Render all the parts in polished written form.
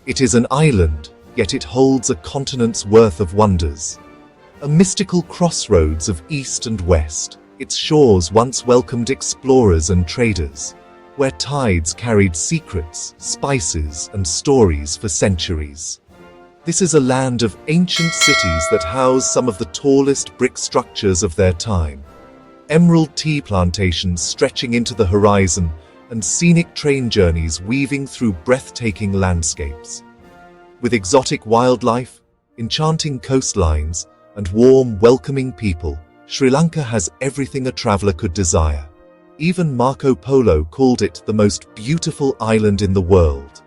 It is an island, yet it holds a continent's worth of wonders. A mystical crossroads of east and west, its shores once welcomed explorers and traders, where tides carried secrets, spices, and stories for centuries. This is a land of ancient cities that house some of the tallest brick structures of their time. Emerald tea plantations stretching into the horizon, and scenic train journeys weaving through breathtaking landscapes. With exotic wildlife, enchanting coastlines, and warm, welcoming people, Sri Lanka has everything a traveler could desire. Even Marco Polo called it the most beautiful island in the world.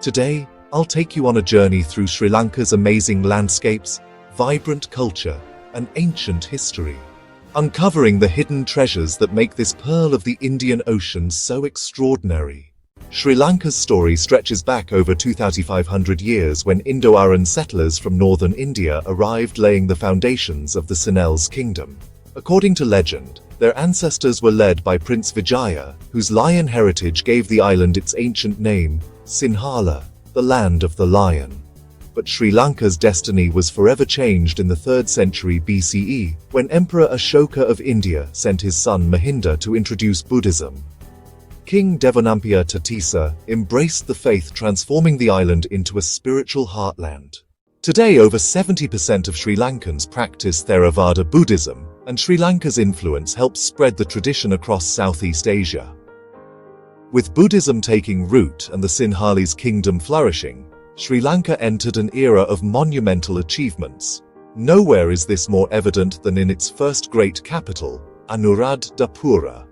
Today, I'll take you on a journey through Sri Lanka's amazing landscapes, vibrant culture, and ancient history, uncovering the hidden treasures that make this pearl of the Indian Ocean so extraordinary. Sri Lanka's story stretches back over 2,500 years when Indo-Aryan settlers from northern India arrived laying the foundations of the Sinhalese kingdom. According to legend, their ancestors were led by Prince Vijaya, whose lion heritage gave the island its ancient name, Sinhala, the land of the lion. But Sri Lanka's destiny was forever changed in the 3rd century BCE, when Emperor Ashoka of India sent his son Mahinda to introduce Buddhism. King Devanampia Tatisa embraced the faith, transforming the island into a spiritual heartland. Today, over 70% of Sri Lankans practice Theravada Buddhism, and Sri Lanka's influence helps spread the tradition across Southeast Asia. With Buddhism taking root and the Sinhalese kingdom flourishing, Sri Lanka entered an era of monumental achievements. Nowhere is this more evident than in its first great capital, Anuradhapura.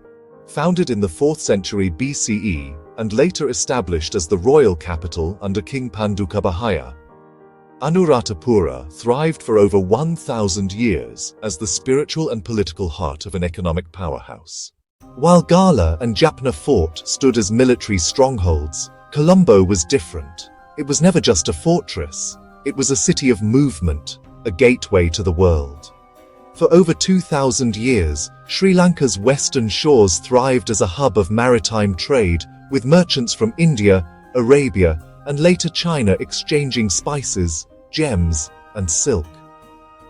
Founded in the 4th century BCE and later established as the royal capital under King Pandukabahaya, Anuradhapura thrived for over 1,000 years as the spiritual and political heart of an economic powerhouse. While Gala and Japna Fort stood as military strongholds, Colombo was different. It was never just a fortress, it was a city of movement, a gateway to the world. For over 2,000 years, Sri Lanka's western shores thrived as a hub of maritime trade, with merchants from India, Arabia, and later China exchanging spices, gems, and silk.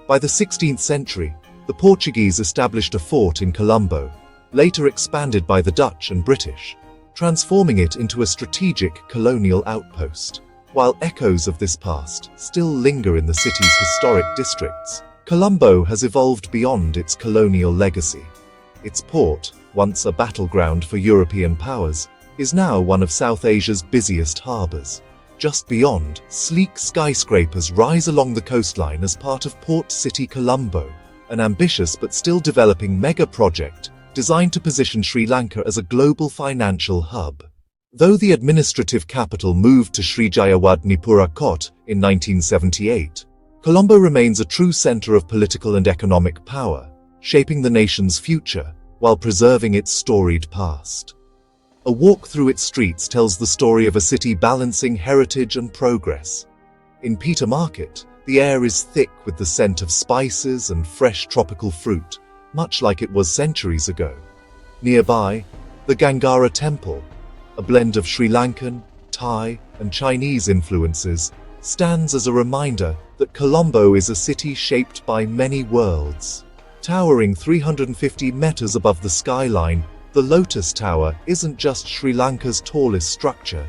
By the 16th century, the Portuguese established a fort in Colombo, later expanded by the Dutch and British, transforming it into a strategic colonial outpost. While echoes of this past still linger in the city's historic districts, Colombo has evolved beyond its colonial legacy. Its port, once a battleground for European powers, is now one of South Asia's busiest harbors. Just beyond, sleek skyscrapers rise along the coastline as part of Port City Colombo, an ambitious but still developing mega-project designed to position Sri Lanka as a global financial hub. Though the administrative capital moved to Sri Jayawardenepura Kot in 1978, Colombo remains a true center of political and economic power, shaping the nation's future while preserving its storied past. A walk through its streets tells the story of a city balancing heritage and progress. In Peter Market, the air is thick with the scent of spices and fresh tropical fruit, much like it was centuries ago. Nearby, the Gangara Temple, a blend of Sri Lankan, Thai, and Chinese influences, stands as a reminder that Colombo is a city shaped by many worlds. Towering 350 meters above the skyline, the Lotus Tower isn't just Sri Lanka's tallest structure.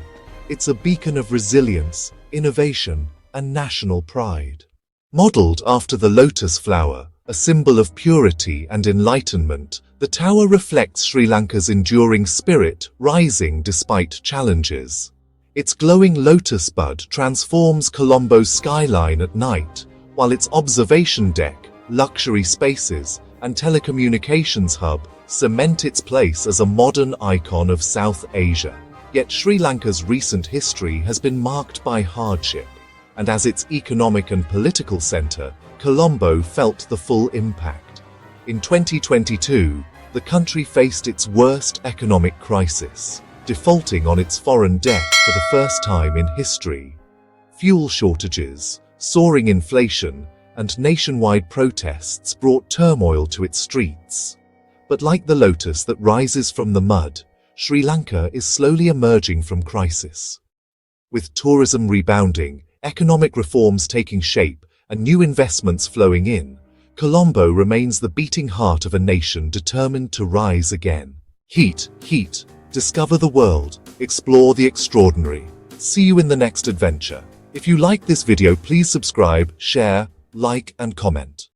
It's a beacon of resilience, innovation, and national pride. Modeled after the lotus flower, a symbol of purity and enlightenment, the tower reflects Sri Lanka's enduring spirit, rising despite challenges. Its glowing lotus bud transforms Colombo's skyline at night, while its observation deck, luxury spaces, and telecommunications hub cement its place as a modern icon of South Asia. Yet Sri Lanka's recent history has been marked by hardship, and as its economic and political center, Colombo felt the full impact. In 2022, the country faced its worst economic crisis, defaulting on its foreign debt for the first time in history. Fuel shortages, soaring inflation, and nationwide protests brought turmoil to its streets. But like the lotus that rises from the mud, Sri Lanka is slowly emerging from crisis. With tourism rebounding, economic reforms taking shape, and new investments flowing in, Colombo remains the beating heart of a nation determined to rise again. Heat. Discover the world. Explore the extraordinary. See you in the next adventure. If you like this video, please subscribe, share, like, and comment.